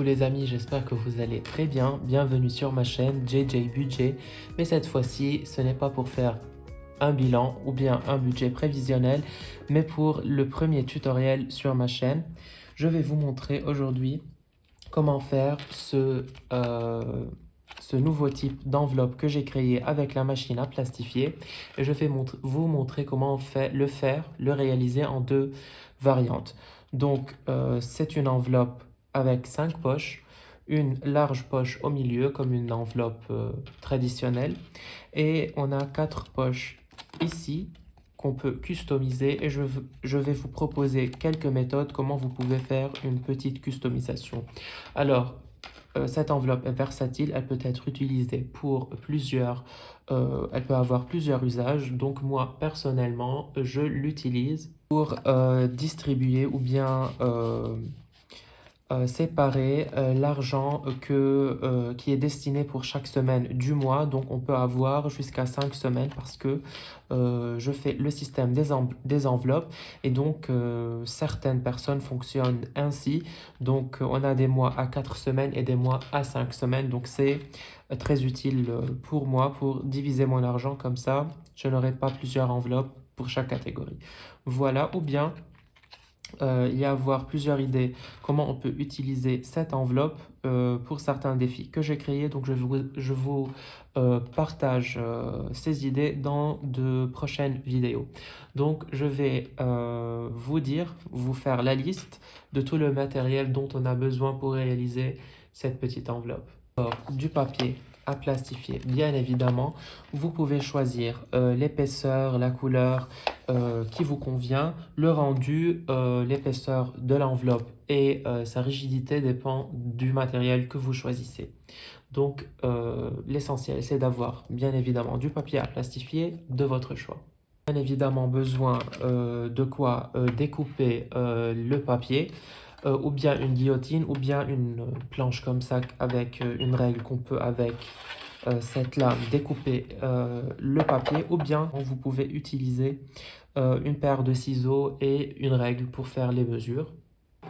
les amis, j'espère que vous allez très bien. Bienvenue sur ma chaîne JJ Budget. Mais cette fois-ci, ce n'est pas pour faire un bilan ou bien un budget prévisionnel, mais pour le premier tutoriel sur ma chaîne. Je vais vous montrer aujourd'hui comment faire ce nouveau type d'enveloppe que j'ai créé avec la machine à plastifier. Et je vais vous montrer comment on fait le réaliser en deux variantes. Donc, c'est une enveloppe avec 5 poches, une large poche au milieu comme une enveloppe traditionnelle. Et on a 4 poches ici qu'on peut customiser et je vais vous proposer quelques méthodes comment vous pouvez faire une petite customisation. Alors, cette enveloppe est versatile, elle peut être utilisée pour elle peut avoir plusieurs usages. Donc moi, personnellement, je l'utilise pour distribuer ou bien séparer l'argent qui est destiné pour chaque semaine du mois. Donc on peut avoir jusqu'à 5 semaines parce que je fais le système des enveloppes et donc certaines personnes fonctionnent ainsi. Donc on a des mois à 4 semaines et des mois à 5 semaines. Donc c'est très utile pour moi pour diviser mon argent comme ça. Je n'aurai pas plusieurs enveloppes pour chaque catégorie. Voilà, ou bien il y a avoir plusieurs idées comment on peut utiliser cette enveloppe pour certains défis que j'ai créés. Donc je vous partage ces idées dans de prochaines vidéos. Donc je vais vous faire la liste de tout le matériel dont on a besoin pour réaliser cette petite enveloppe. Alors, du papier à plastifier, bien évidemment. Vous pouvez choisir l'épaisseur, la couleur qui vous convient. Le rendu, l'épaisseur de l'enveloppe et sa rigidité dépend du matériel que vous choisissez. Donc, l'essentiel, c'est d'avoir bien évidemment du papier à plastifier de votre choix. Bien évidemment besoin de quoi découper le papier. Ou bien une guillotine, ou bien une planche comme ça avec une règle qu'on peut avec cette lame découper le papier, ou bien vous pouvez utiliser une paire de ciseaux et une règle pour faire les mesures.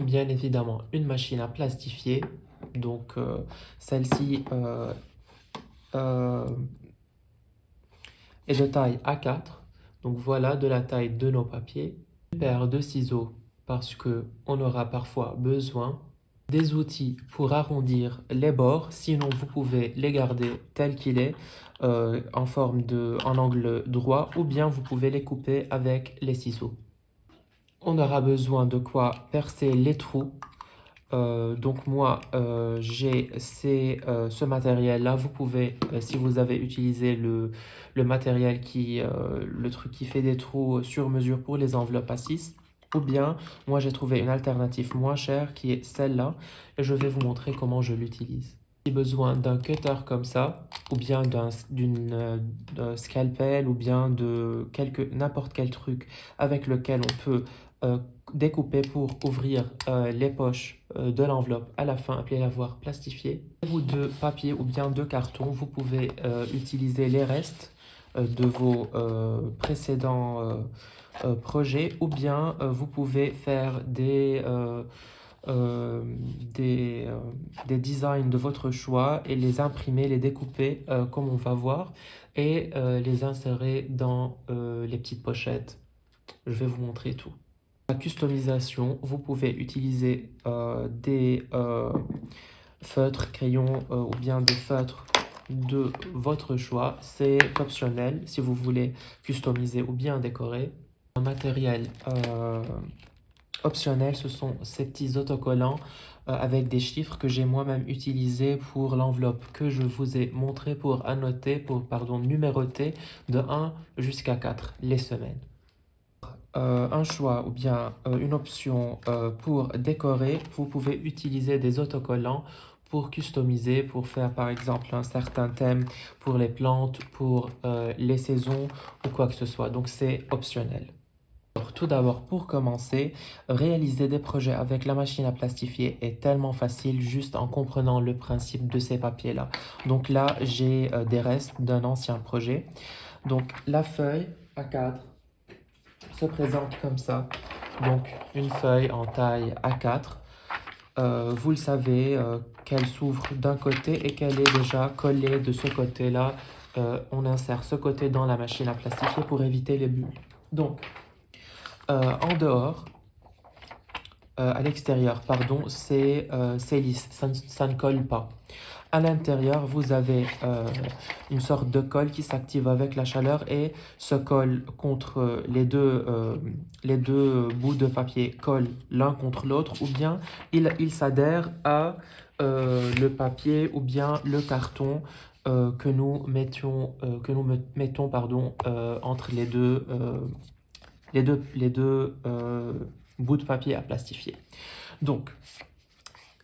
Bien évidemment, une machine à plastifier, donc celle-ci est de taille A4, donc voilà de la taille de nos papiers. Une paire de ciseaux parce que on aura parfois besoin, des outils pour arrondir les bords, sinon vous pouvez les garder tel qu'il est en angle droit, ou bien vous pouvez les couper avec les ciseaux. On aura besoin de quoi percer les trous. Donc moi j'ai ce matériel là. Vous pouvez si vous avez utilisé le matériel le truc qui fait des trous sur mesure pour les enveloppes à 6, ou bien moi j'ai trouvé une alternative moins chère qui est celle-là et je vais vous montrer comment je l'utilise. J'ai besoin d'un cutter comme ça, ou bien d'un scalpel, ou bien de n'importe quel truc avec lequel on peut découper pour ouvrir les poches de l'enveloppe à la fin après l'avoir plastifié. Ou de papier ou bien de carton, vous pouvez utiliser les restes de vos précédents projets, ou bien vous pouvez faire des designs de votre choix et les imprimer, les découper comme on va voir, et les insérer dans les petites pochettes. Je vais vous montrer tout. La customisation, vous pouvez utiliser des feutres, crayons ou bien des feutres de votre choix. C'est optionnel si vous voulez customiser ou bien décorer. Un matériel optionnel, ce sont ces petits autocollants avec des chiffres que j'ai moi-même utilisé pour l'enveloppe que je vous ai montré pour numéroter de 1 jusqu'à 4 les semaines. Un choix ou bien une option pour décorer, vous pouvez utiliser des autocollants pour customiser, pour faire par exemple un certain thème pour les plantes, pour les saisons ou quoi que ce soit. Donc c'est optionnel. Alors, tout d'abord, pour commencer, réaliser des projets avec la machine à plastifier est tellement facile juste en comprenant le principe de ces papiers-là. Donc là, j'ai des restes d'un ancien projet. Donc la feuille A4 se présente comme ça. Donc une feuille en taille A4 vous le savez, qu'elle s'ouvre d'un côté et qu'elle est déjà collée de ce côté-là. On insère ce côté dans la machine à plastifier pour éviter les bulles. Donc, en dehors, à l'extérieur, pardon, c'est lisse, ça ne colle pas. À l'intérieur, vous avez une sorte de colle qui s'active avec la chaleur et se colle contre les deux bouts de papier collent l'un contre l'autre, ou bien il s'adhère à le papier ou bien le carton que nous mettons pardon, entre les deux bouts de papier à plastifier. Donc,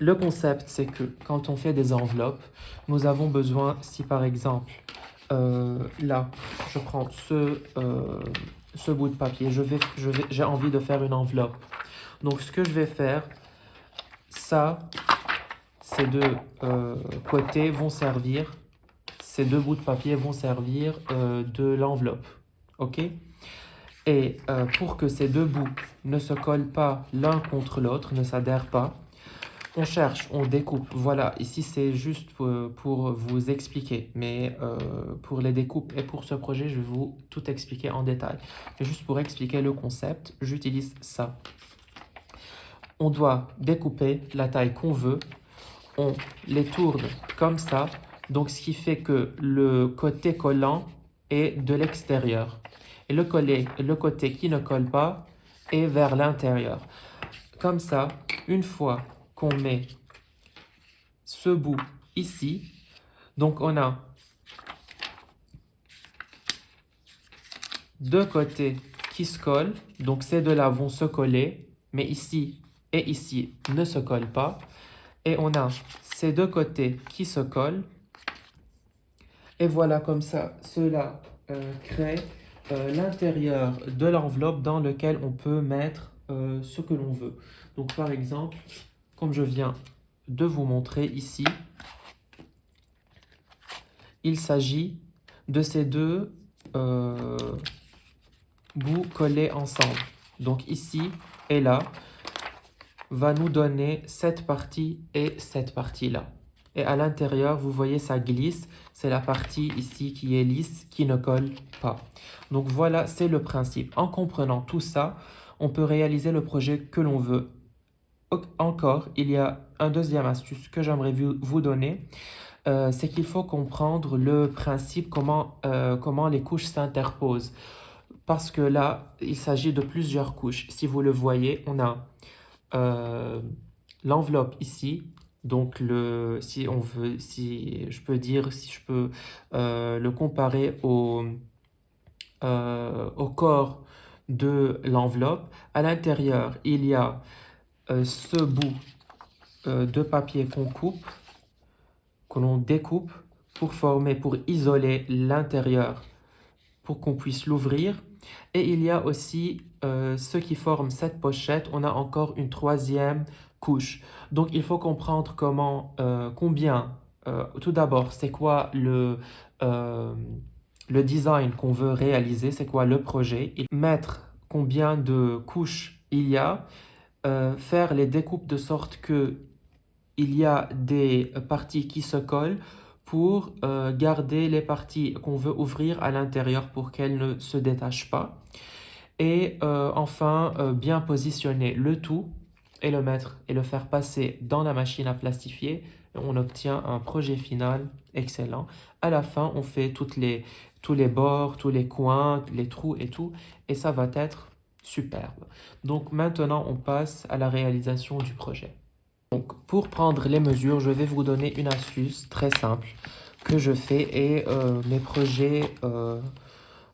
le concept, c'est que quand on fait des enveloppes, nous avons besoin, si par exemple, là, je prends ce bout de papier, j'ai envie de faire une enveloppe. Donc, ce que je vais faire, ça, ces deux côtés vont servir, ces deux bouts de papier vont servir de l'enveloppe. OK? Et pour que ces deux bouts ne se collent pas l'un contre l'autre, ne s'adhèrent pas, on cherche, on découpe. Voilà, ici c'est juste pour vous expliquer. Mais pour les découpes et pour ce projet, je vais vous tout expliquer en détail. Mais juste pour expliquer le concept, j'utilise ça. On doit découper la taille qu'on veut. On les tourne comme ça. Donc ce qui fait que le côté collant est de l'extérieur. Et le côté qui ne colle pas est vers l'intérieur. Comme ça, une fois qu'on met ce bout ici, donc on a deux côtés qui se collent, donc ces deux-là vont se coller, mais ici et ici ne se collent pas. Et on a ces deux côtés qui se collent. Et voilà, comme ça, cela crée l'intérieur de l'enveloppe dans lequel on peut mettre ce que l'on veut. Donc par exemple, comme je viens de vous montrer ici, il s'agit de ces deux bouts collés ensemble. Donc ici et là, va nous donner cette partie et cette partie-là. Et à l'intérieur, vous voyez, ça glisse. C'est la partie ici qui est lisse, qui ne colle pas. Donc voilà, c'est le principe. En comprenant tout ça, on peut réaliser le projet que l'on veut. Encore, il y a un deuxième astuce que j'aimerais vous donner. C'est qu'il faut comprendre le principe, comment les couches s'interposent. Parce que là, il s'agit de plusieurs couches. Si vous le voyez, on a l'enveloppe ici. Donc, si je peux le comparer au corps de l'enveloppe. À l'intérieur, il y a ce bout de papier qu'on coupe, que l'on découpe pour isoler l'intérieur, pour qu'on puisse l'ouvrir. Et il y a aussi ce qui forme cette pochette. On a encore une troisième couche. Donc, il faut comprendre combien, tout d'abord, c'est quoi le design qu'on veut réaliser, c'est quoi le projet, et mettre combien de couches il y a, faire les découpes de sorte que il y a des parties qui se collent pour garder les parties qu'on veut ouvrir à l'intérieur pour qu'elles ne se détachent pas. Et enfin, bien positionner le tout et le faire passer dans la machine à plastifier. On obtient un projet final excellent. À la fin, on fait tous les bords, tous les coins, les trous et tout. Et ça va être superbe. Donc maintenant, on passe à la réalisation du projet. Donc, pour prendre les mesures, je vais vous donner une astuce très simple que je fais et mes projets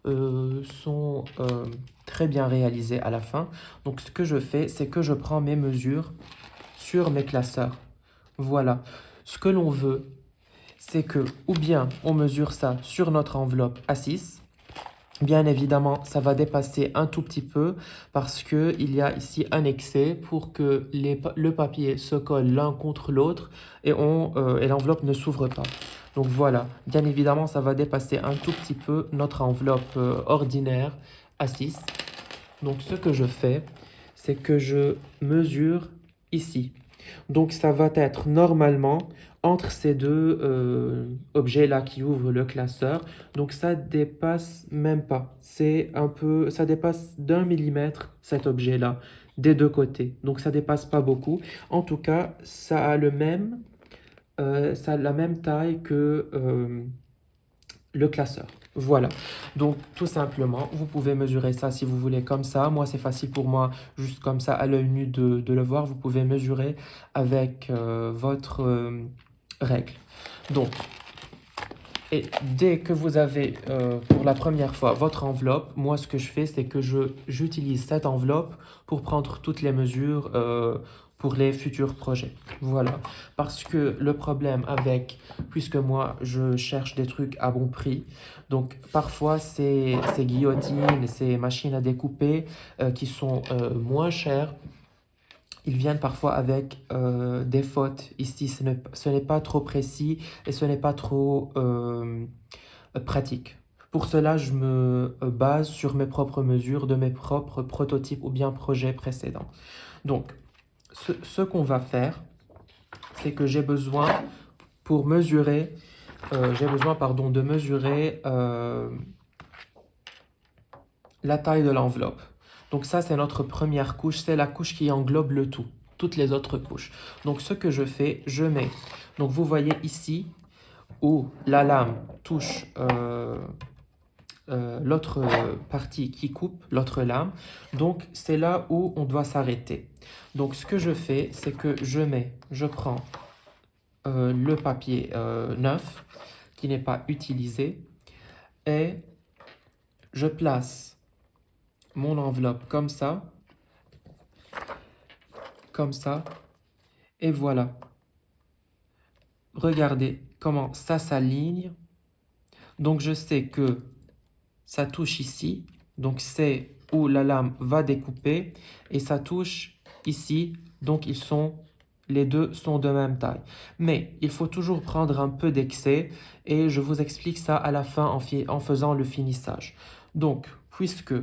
sont très bien réalisés à la fin. Donc, ce que je fais, c'est que je prends mes mesures sur mes classeurs. Voilà. Ce que l'on veut, c'est que, ou bien on mesure ça sur notre enveloppe A6. Bien évidemment, ça va dépasser un tout petit peu parce qu'il y a ici un excès pour que le papier se colle l'un contre l'autre et l'enveloppe ne s'ouvre pas. Donc voilà, bien évidemment, ça va dépasser un tout petit peu notre enveloppe ordinaire A6. Donc ce que je fais, c'est que je mesure ici. Donc ça va être normalement entre ces deux objets-là qui ouvrent le classeur. Donc ça dépasse même pas. C'est un peu, ça dépasse d'1 millimètre cet objet-là des deux côtés. Donc ça dépasse pas beaucoup. En tout cas, ça a la même taille que le classeur. Voilà, donc tout simplement, vous pouvez mesurer ça si vous voulez comme ça. Moi, c'est facile pour moi, juste comme ça, à l'œil nu de le voir. Vous pouvez mesurer avec votre règle. Donc, et dès que vous avez pour la première fois votre enveloppe, moi, ce que je fais, c'est que j'utilise cette enveloppe pour prendre toutes les mesures pour les futurs projets. Voilà, parce que le problème puisque moi, je cherche des trucs à bon prix, donc parfois, ces guillotines, ces machines à découper qui sont moins chères, ils viennent parfois avec des fautes. Ici, ce n'est pas trop précis et ce n'est pas trop pratique. Pour cela, je me base sur mes propres mesures de mes propres prototypes ou bien projets précédents. Donc, ce qu'on va faire, c'est que j'ai besoin, pardon, de mesurer la taille de l'enveloppe. Donc ça, c'est notre première couche, c'est la couche qui englobe le tout, toutes les autres couches. Donc ce que je fais, je mets, donc vous voyez ici où la lame touche l'autre partie qui coupe, l'autre lame. Donc c'est là où on doit s'arrêter. Donc ce que je fais, c'est que je prends le papier neuf qui n'est pas utilisé et je place mon enveloppe comme ça, et voilà. Regardez comment ça s'aligne. Donc je sais que ça touche ici, donc c'est où la lame va découper, et ça touche ici, donc les deux sont de même taille. Mais il faut toujours prendre un peu d'excès, et je vous explique ça à la fin en faisant le finissage. Donc, puisque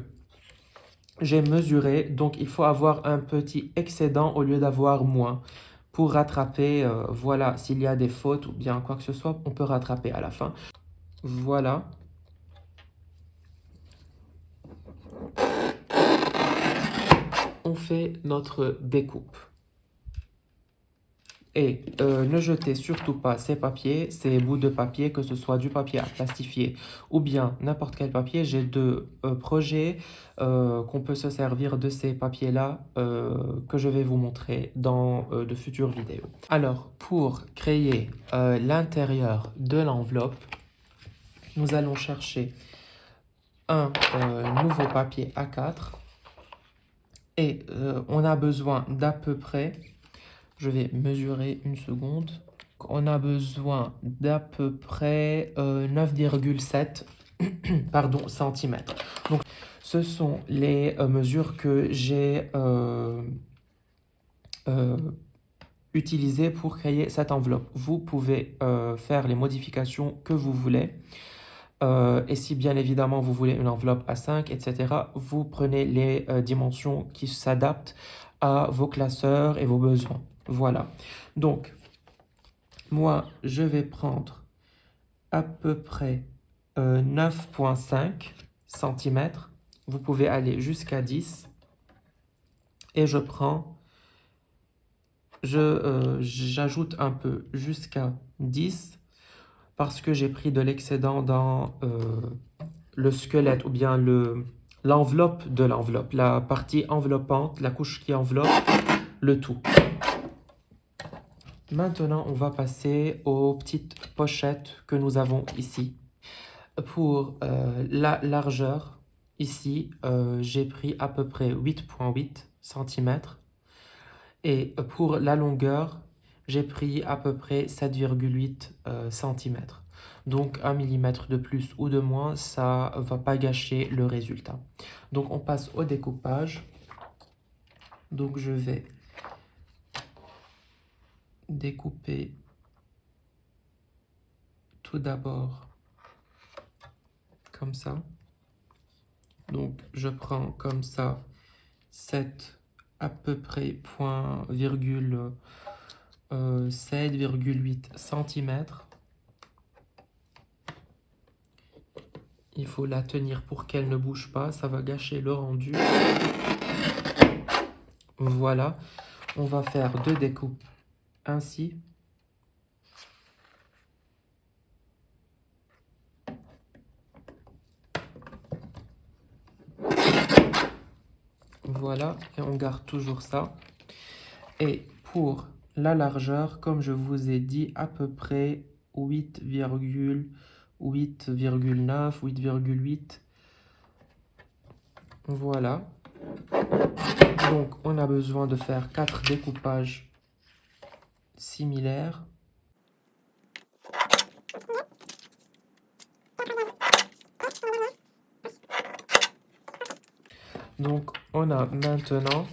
j'ai mesuré, donc il faut avoir un petit excédent au lieu d'avoir moins. Pour rattraper, voilà, s'il y a des fautes ou bien quoi que ce soit, on peut rattraper à la fin. Voilà. On fait notre découpe. Et ne jetez surtout pas ces papiers, ces bouts de papier, que ce soit du papier à plastifier ou bien n'importe quel papier. J'ai deux projets qu'on peut se servir de ces papiers-là que je vais vous montrer dans de futures vidéos. Alors, pour créer l'intérieur de l'enveloppe, nous allons chercher un nouveau papier A4 et on a besoin d'à peu près... Je vais mesurer une seconde. On a besoin d'à peu près 9,7 pardon, centimètres. Donc, ce sont les mesures que j'ai utilisées pour créer cette enveloppe. Vous pouvez faire les modifications que vous voulez. Et si bien évidemment vous voulez une enveloppe A5, etc., vous prenez les dimensions qui s'adaptent à vos classeurs et vos besoins. Voilà. Donc, moi, je vais prendre à peu près 9,5 cm. Vous pouvez aller jusqu'à 10. Et j'ajoute un peu jusqu'à 10 parce que j'ai pris de l'excédent dans le squelette ou bien l'enveloppe de l'enveloppe, la partie enveloppante, la couche qui enveloppe le tout. Maintenant, on va passer aux petites pochettes que nous avons ici. Pour la largeur, ici, j'ai pris à peu près 8,8 cm. Et pour la longueur, j'ai pris à peu près 7,8 cm. Donc 1 mm de plus ou de moins, ça ne va pas gâcher le résultat. Donc on passe au découpage. Donc je vais découper tout d'abord comme ça. Donc je prends comme ça cette à peu près 0,7,8 cm. Il faut la tenir pour qu'elle ne bouge pas, ça va gâcher le rendu. Voilà, on va faire 2 découpes ainsi. Voilà, et on garde toujours ça. Et pour la largeur, comme je vous ai dit, à peu près 8,9, 8,8. Voilà. Donc, on a besoin de faire 4 découpages similaires. Donc, on a maintenant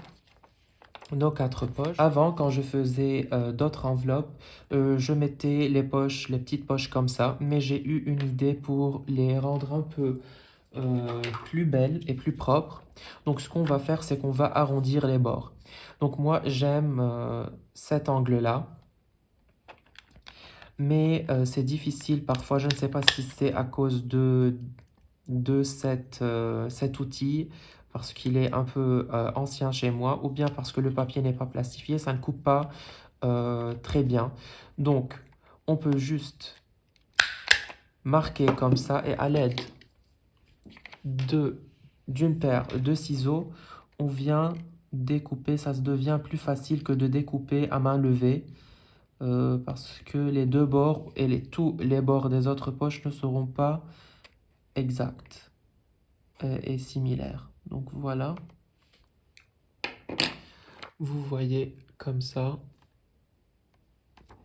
nos 4 poches. Avant, quand je faisais d'autres enveloppes, je mettais les poches, les petites poches comme ça. Mais j'ai eu une idée pour les rendre un peu plus belles et plus propres. Donc, ce qu'on va faire, c'est qu'on va arrondir les bords. Donc, moi, j'aime cet angle-là. Mais c'est difficile parfois. Je ne sais pas si c'est à cause de cet outil, parce qu'il est un peu ancien chez moi, ou bien parce que le papier n'est pas plastifié, ça ne coupe pas très bien. Donc, on peut juste marquer comme ça, et à l'aide d'une paire de ciseaux, on vient découper. Ça se devient plus facile que de découper à main levée, parce que les deux bords et tous les bords des autres poches ne seront pas exacts et similaires. Donc voilà, vous voyez comme ça,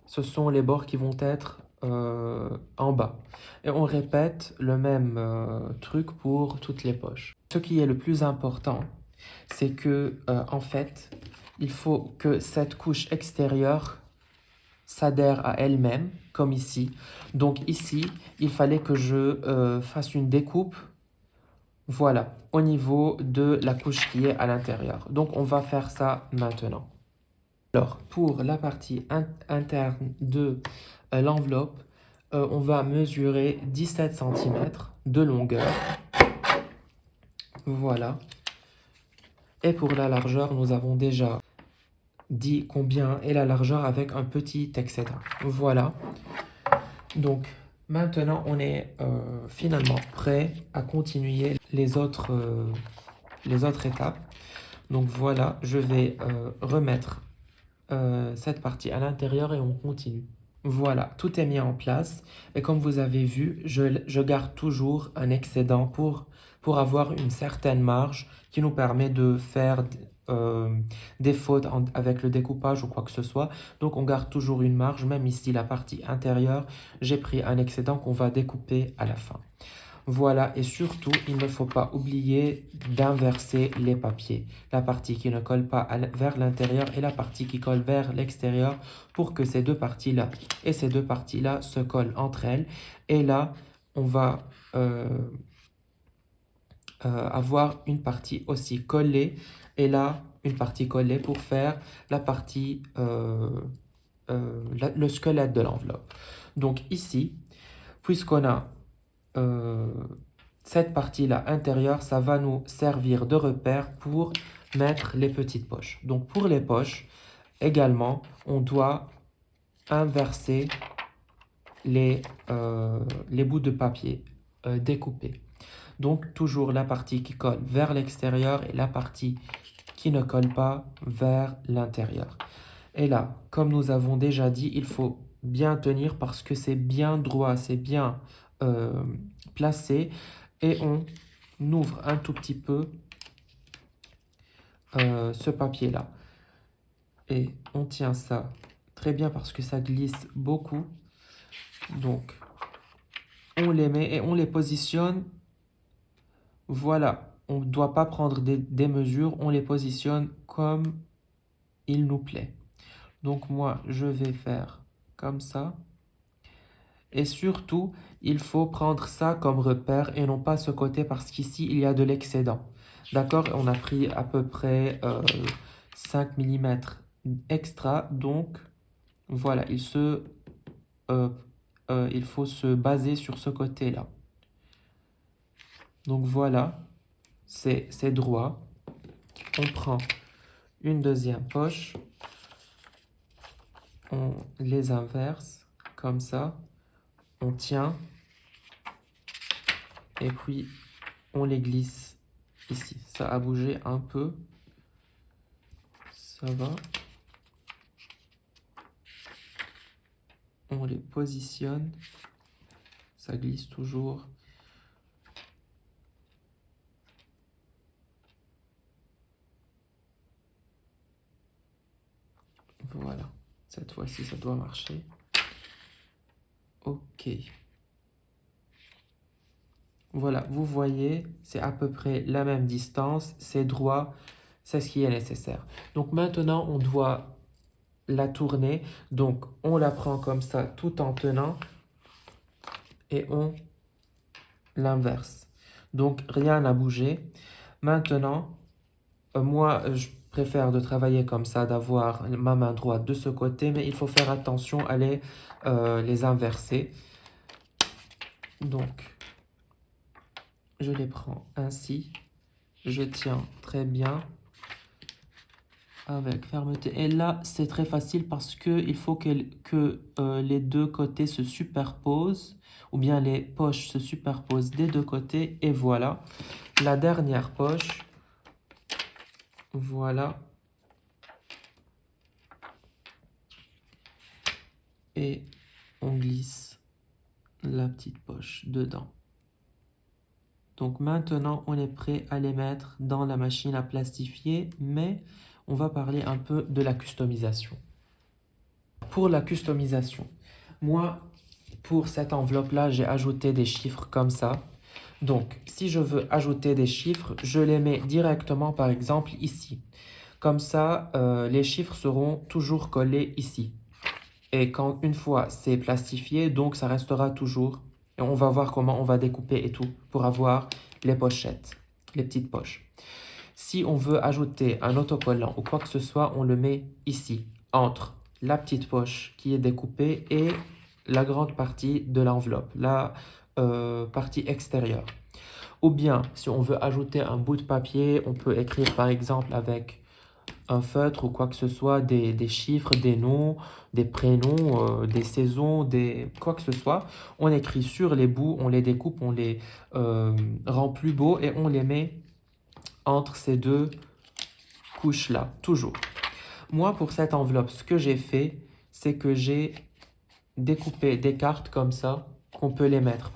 ce sont les bords qui vont être en bas. Et on répète le même truc pour toutes les poches. Ce qui est le plus important, c'est que en fait, il faut que cette couche extérieure s'adhère à elle-même, comme ici. Donc ici, il fallait que je fasse une découpe, voilà, au niveau de la couche qui est à l'intérieur. Donc on va faire ça maintenant. Alors, pour la partie interne de l'enveloppe, on va mesurer 17 cm de longueur. Voilà. Et pour la largeur, nous avons déjà dit combien est la largeur avec un petit excédent. Voilà. Donc, maintenant, on est finalement prêt à continuer les autres étapes. Donc voilà, je vais remettre cette partie à l'intérieur et on continue. Voilà, tout est mis en place. Et comme vous avez vu, je garde toujours un excédent pour avoir une certaine marge qui nous permet de faire des fautes avec le découpage ou quoi que ce soit. Donc on garde toujours une marge, même ici la partie intérieure, j'ai pris un excédent qu'on va découper à la fin. Voilà, et surtout, il ne faut pas oublier d'inverser les papiers. La partie qui ne colle pas vers l'intérieur et la partie qui colle vers l'extérieur, pour que ces deux parties-là et ces deux parties-là se collent entre elles. Et là, on va avoir une partie aussi collée et là, une partie collée pour faire la partie, le squelette de l'enveloppe. Donc ici, puisqu'on a cette partie-là intérieure, ça va nous servir de repère pour mettre les petites poches. Donc pour les poches, également, on doit inverser les bouts de papier découpés. Donc toujours la partie qui colle vers l'extérieur et la partie qui ne colle pas vers l'intérieur. Et là, comme nous avons déjà dit, il faut bien tenir parce que c'est bien droit, c'est bien placé. Et on ouvre un tout petit peu ce papier-là. Et on tient ça très bien parce que ça glisse beaucoup. Donc, on les met et on les positionne. Voilà, on ne doit pas prendre des mesures, on les positionne comme il nous plaît. Donc moi, je vais faire comme ça. Et surtout, il faut prendre ça comme repère et non pas ce côté parce qu'ici, il y a de l'excédent. D'accord? On a pris à peu près 5 millimètres extra. Donc, voilà, il faut se baser sur ce côté-là. Donc, voilà, c'est droit. On prend une deuxième poche. On les inverse, comme ça. On tient. Et puis, on les glisse ici. Ça a bougé un peu. Ça va. On les positionne. Ça glisse toujours. Voilà. Cette fois-ci, ça doit marcher. OK. Voilà, vous voyez, c'est à peu près la même distance. C'est droit. C'est ce qui est nécessaire. Donc maintenant, on doit la tourner. Donc, on la prend comme ça tout en tenant. Et on l'inverse. Donc, rien n'a bougé. Maintenant, moi, je préfère de travailler comme ça, d'avoir ma main droite de ce côté, mais il faut faire attention à les inverser. Donc, je les prends ainsi. Je tiens très bien avec fermeté. Et là, c'est très facile parce qu'il faut que les deux côtés se superposent, ou bien les poches se superposent des deux côtés. Et voilà, la dernière poche. Voilà. Et on glisse la petite poche dedans. Donc maintenant, on est prêt à les mettre dans la machine à plastifier, mais on va parler un peu de la customisation. Pour la customisation, moi, pour cette enveloppe-là, j'ai ajouté des chiffres comme ça. Donc, si je veux ajouter des chiffres, je les mets directement, par exemple, ici. Comme ça, les chiffres seront toujours collés ici. Et quand une fois c'est plastifié, donc ça restera toujours. Et on va voir comment on va découper et tout pour avoir les pochettes, les petites poches. Si on veut ajouter un autocollant ou quoi que ce soit, on le met ici, entre la petite poche qui est découpée et la grande partie de l'enveloppe, la partie extérieure. Ou bien, si on veut ajouter un bout de papier, on peut écrire par exemple avec un feutre ou quoi que ce soit, des chiffres, des noms, des prénoms, des saisons, quoi que ce soit. On écrit sur les bouts, on les découpe, on les rend plus beaux et on les met entre ces deux couches-là, toujours. Moi, pour cette enveloppe, ce que j'ai fait, c'est que j'ai découpé des cartes comme ça, qu'on peut les mettre,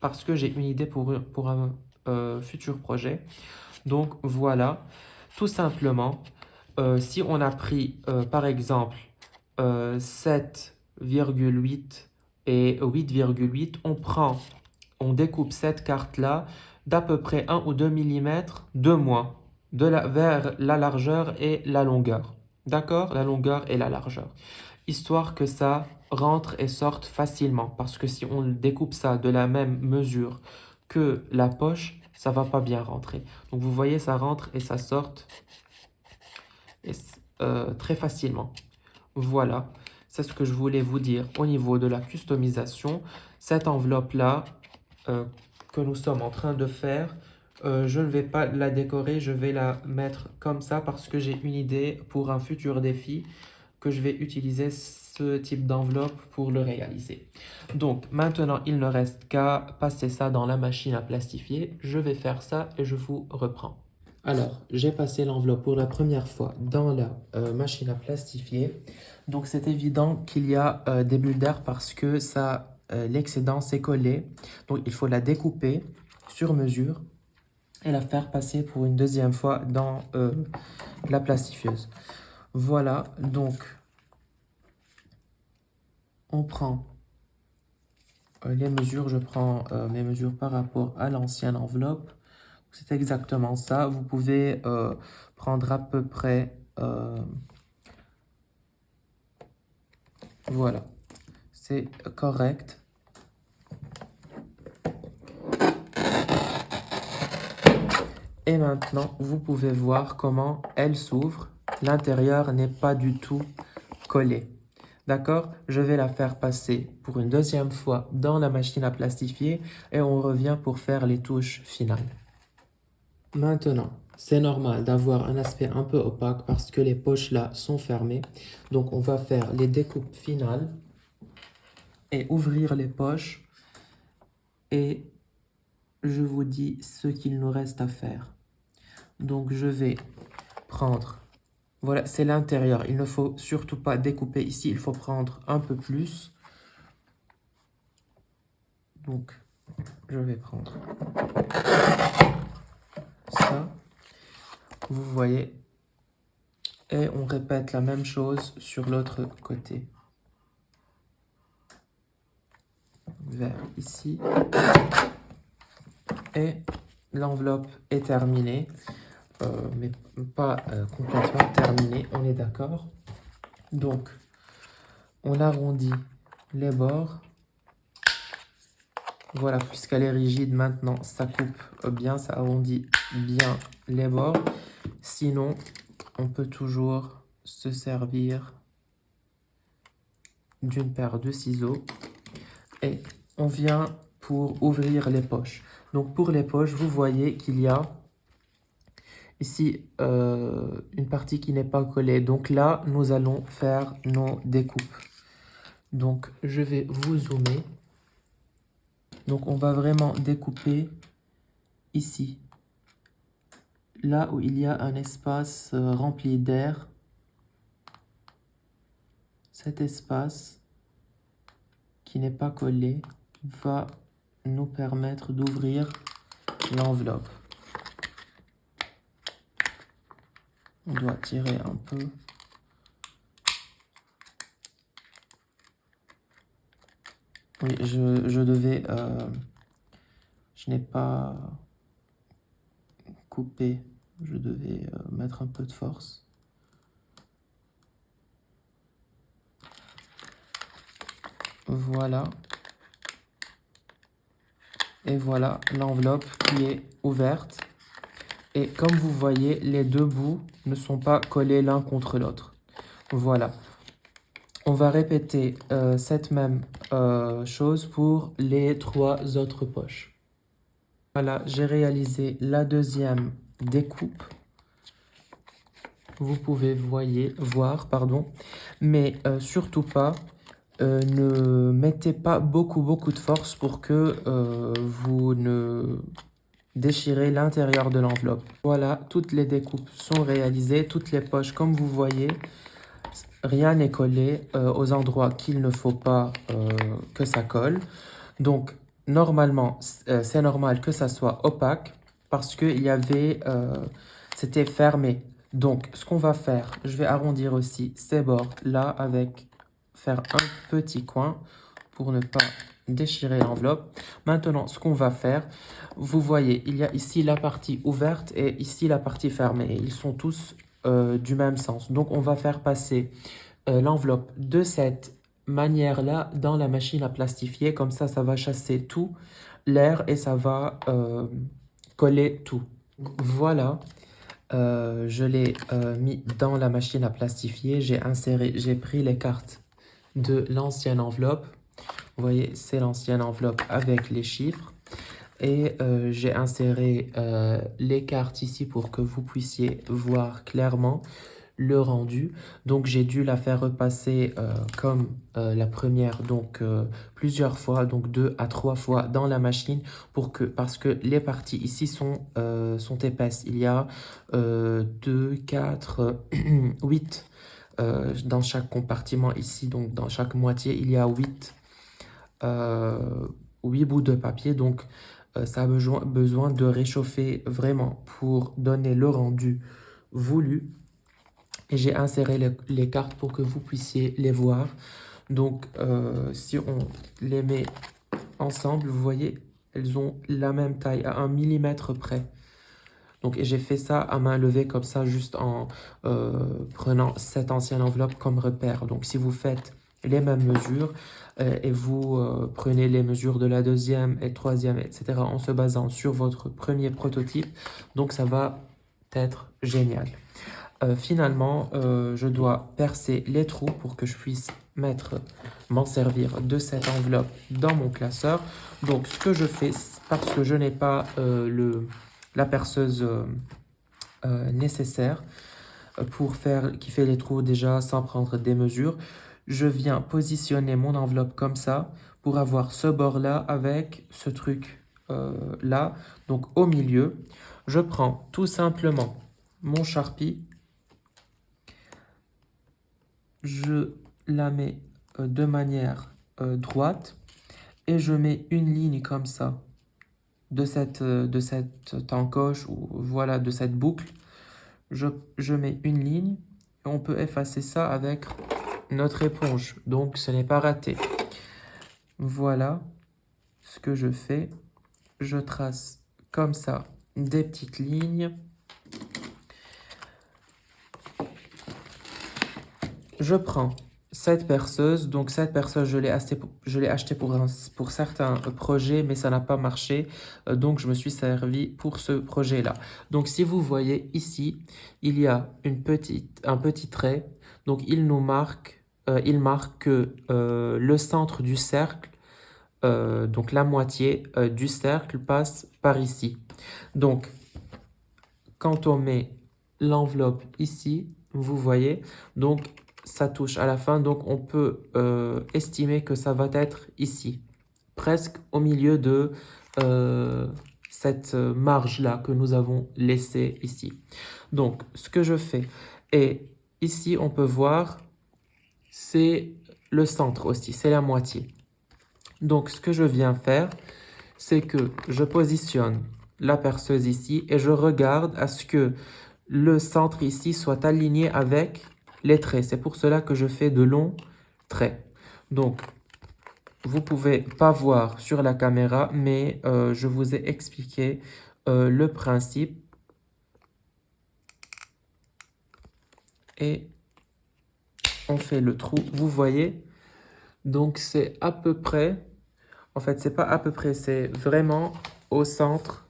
parce que j'ai une idée pour un futur projet. Donc, voilà, tout simplement, si on a pris, par exemple, 7,8 et 8,8, on découpe cette carte-là d'à peu près 1 ou 2 mm de moins vers la largeur et la longueur. D'accord? La longueur et la largeur. Histoire que ça rentre et sorte facilement. Parce que si on découpe ça de la même mesure que la poche, ça va pas bien rentrer. Donc vous voyez, ça rentre et ça sort très facilement. Voilà, c'est ce que je voulais vous dire au niveau de la customisation. Cette enveloppe-là que nous sommes en train de faire, je ne vais pas la décorer, je vais la mettre comme ça parce que j'ai une idée pour un futur défi que je vais utiliser ce type d'enveloppe pour le réaliser. Donc maintenant, il ne reste qu'à passer ça dans la machine à plastifier. Je vais faire ça et je vous reprends. Alors, j'ai passé l'enveloppe pour la première fois dans la machine à plastifier. Donc, c'est évident qu'il y a des bulles d'air parce que l'excédent s'est collé. Donc, il faut la découper sur mesure et la faire passer pour une deuxième fois dans la plastifieuse. Voilà, donc, on prend les mesures. Je prends mes mesures par rapport à l'ancienne enveloppe. C'est exactement ça. Vous pouvez prendre à peu près... voilà, c'est correct. Et maintenant, vous pouvez voir comment elle s'ouvre, l'intérieur n'est pas du tout collé. D'accord? Je vais la faire passer pour une deuxième fois dans la machine à plastifier et on revient pour faire les touches finales. Maintenant, c'est normal d'avoir un aspect un peu opaque parce que les poches là sont fermées. Donc on va faire les découpes finales et ouvrir les poches et je vous dis ce qu'il nous reste à faire. Donc je vais prendre, voilà, c'est l'intérieur. Il ne faut surtout pas découper ici, il faut prendre un peu plus. Donc je vais prendre ça, vous voyez, et on répète la même chose sur l'autre côté. Vers ici. Et l'enveloppe est terminée, mais pas complètement terminée, on est d'accord. Donc, on arrondit les bords. Voilà, puisqu'elle est rigide maintenant, ça coupe bien, ça arrondit bien les bords. Sinon, on peut toujours se servir d'une paire de ciseaux. Et on vient pour ouvrir les poches. Donc pour les poches, vous voyez qu'il y a ici une partie qui n'est pas collée. Donc là, nous allons faire nos découpes. Donc je vais vous zoomer. Donc on va vraiment découper ici. Là où il y a un espace rempli d'air. Cet espace qui n'est pas collé va nous permettre d'ouvrir l'enveloppe. On doit tirer un peu. Oui, je devais... je n'ai pas coupé. Je devais mettre un peu de force. Voilà. Et voilà l'enveloppe qui est ouverte. Et comme vous voyez, les deux bouts ne sont pas collés l'un contre l'autre. Voilà. On va répéter cette même chose pour les 3 autres poches. Voilà, j'ai réalisé la deuxième découpe. Vous pouvez voir, mais surtout pas, ne mettez pas beaucoup de force pour que vous ne déchirez l'intérieur de l'enveloppe. Voilà, toutes les découpes sont réalisées, toutes les poches, comme vous voyez, rien n'est collé aux endroits qu'il ne faut pas que ça colle. Donc, normalement, c'est normal que ça soit opaque parce que c'était fermé. Donc, ce qu'on va faire, je vais arrondir aussi ces bords là faire un petit coin pour ne pas déchirer l'enveloppe. Maintenant, ce qu'on va faire, vous voyez, il y a ici la partie ouverte et ici la partie fermée. Et ils sont tous du même sens. Donc, on va faire passer l'enveloppe de cette manière-là dans la machine à plastifier. Comme ça va chasser tout l'air et ça va coller tout. Voilà. Je l'ai mis dans la machine à plastifier. J'ai pris les cartes de l'ancienne enveloppe. Vous voyez, c'est l'ancienne enveloppe avec les chiffres. Et j'ai inséré les cartes ici pour que vous puissiez voir clairement le rendu. Donc j'ai dû la faire repasser comme la première, donc plusieurs fois, donc 2 à 3 fois dans la machine parce que les parties ici sont épaisses. Il y a 2, 4, 8 dans chaque compartiment ici, donc dans chaque moitié, il y a 8 bouts de papier. Donc ça a besoin de réchauffer vraiment pour donner le rendu voulu. Et j'ai inséré les cartes pour que vous puissiez les voir. Donc, si on les met ensemble, vous voyez, elles ont la même taille, à 1 millimètre près. Donc, j'ai fait ça à main levée comme ça, juste en prenant cette ancienne enveloppe comme repère. Donc, si vous faites les mêmes mesures et vous prenez les mesures de la deuxième et troisième, etc., en se basant sur votre premier prototype, donc ça va être génial. Finalement, je dois percer les trous pour que je puisse m'en servir de cette enveloppe dans mon classeur. Donc, ce que je fais, parce que je n'ai pas la perceuse nécessaire qui fait les trous déjà sans prendre des mesures, je viens positionner mon enveloppe comme ça pour avoir ce bord-là avec ce truc là. Donc, au milieu, je prends tout simplement mon Sharpie. Je la mets de manière droite et je mets une ligne comme ça de cette encoche ou voilà de cette boucle. Je mets une ligne et on peut effacer ça avec notre éponge. Donc ce n'est pas raté. Voilà ce que je fais. Je trace comme ça des petites lignes. Je prends cette perceuse. Donc cette perceuse, je l'ai acheté pour certains projets, mais ça n'a pas marché. Donc je me suis servi pour ce projet-là. Donc si vous voyez ici, il y a un petit trait. Donc il marque que le centre du cercle, donc la moitié du cercle passe par ici. Donc quand on met l'enveloppe ici, vous voyez, donc ça touche à la fin, donc on peut estimer que ça va être ici, presque au milieu de cette marge-là que nous avons laissée ici. Donc, ce que je fais, et ici on peut voir, c'est le centre aussi, c'est la moitié. Donc, ce que je viens faire, c'est que je positionne la perceuse ici et je regarde à ce que le centre ici soit aligné avec les traits. C'est pour cela que je fais de longs traits. Donc, vous ne pouvez pas voir sur la caméra, mais je vous ai expliqué le principe. Et on fait le trou, vous voyez. Donc, c'est à peu près, en fait, c'est pas à peu près, c'est vraiment au centre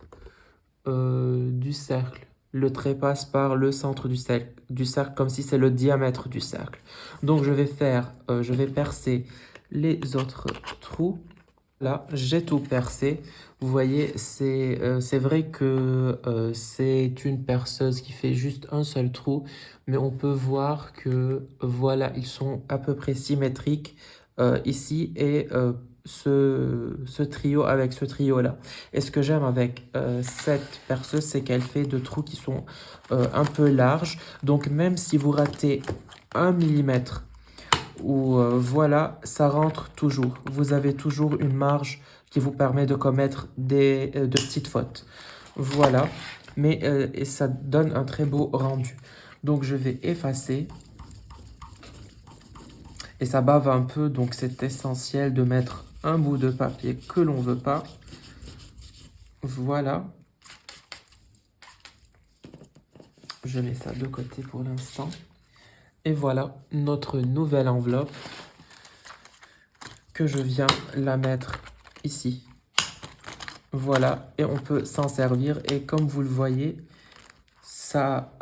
du cercle. Le trait passe par le centre du cercle comme si c'est le diamètre du cercle. Donc je vais percer les autres trous. Là, j'ai tout percé. Vous voyez, c'est vrai que c'est une perceuse qui fait juste un seul trou, mais on peut voir que voilà, ils sont à peu près symétriques ici et ce trio avec ce trio-là. Et ce que j'aime avec cette perceuse, c'est qu'elle fait de trous qui sont un peu larges. Donc même si vous ratez 1 millimètre, ou voilà, ça rentre toujours. Vous avez toujours une marge qui vous permet de commettre de petites fautes. Voilà, mais et ça donne un très beau rendu. Donc je vais effacer. Et ça bave un peu, donc c'est essentiel de mettre un bout de papier que l'on veut pas. Voilà. Je mets ça de côté pour l'instant. Et voilà notre nouvelle enveloppe que je viens la mettre ici. Voilà, et on peut s'en servir. Et comme vous le voyez, ça,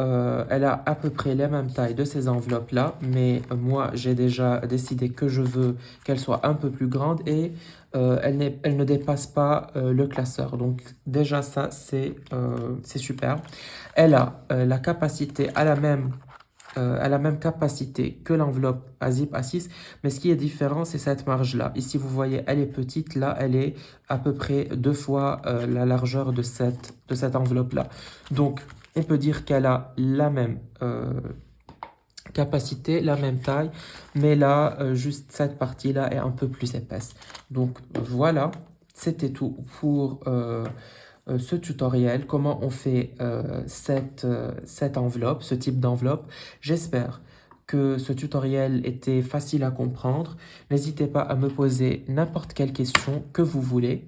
elle a à peu près la même taille de ces enveloppes-là. Mais moi, j'ai déjà décidé que je veux qu'elle soit un peu plus grande et elle ne dépasse pas le classeur. Donc déjà, ça, c'est super. Elle a la capacité à la même capacité que l'enveloppe à zip à 6, mais ce qui est différent, c'est cette marge-là. Ici, vous voyez, elle est petite, là, elle est à peu près 2 fois la largeur de cette enveloppe-là. Donc, on peut dire qu'elle a la même capacité, la même taille, mais là, juste cette partie-là est un peu plus épaisse. Donc, voilà, c'était tout pour ce tutoriel, comment on fait cette enveloppe, ce type d'enveloppe. J'espère que ce tutoriel était facile à comprendre. N'hésitez pas à me poser n'importe quelle question que vous voulez.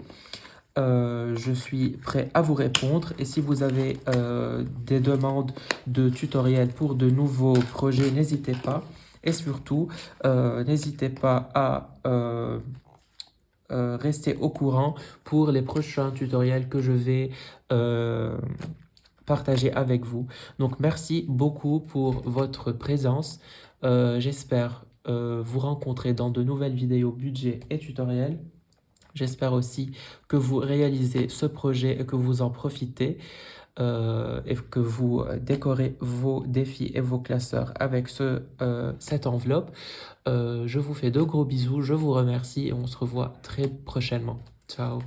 Je suis prêt à vous répondre et si vous avez des demandes de tutoriels pour de nouveaux projets, n'hésitez pas. Et surtout, n'hésitez pas à rester au courant pour les prochains tutoriels que je vais partager avec vous. Donc, merci beaucoup pour votre présence. J'espère vous rencontrer dans de nouvelles vidéos budget et tutoriels. J'espère aussi que vous réalisez ce projet et que vous en profitez et que vous décorez vos défis et vos classeurs avec cette enveloppe. Je vous fais de gros bisous, je vous remercie et on se revoit très prochainement. Ciao!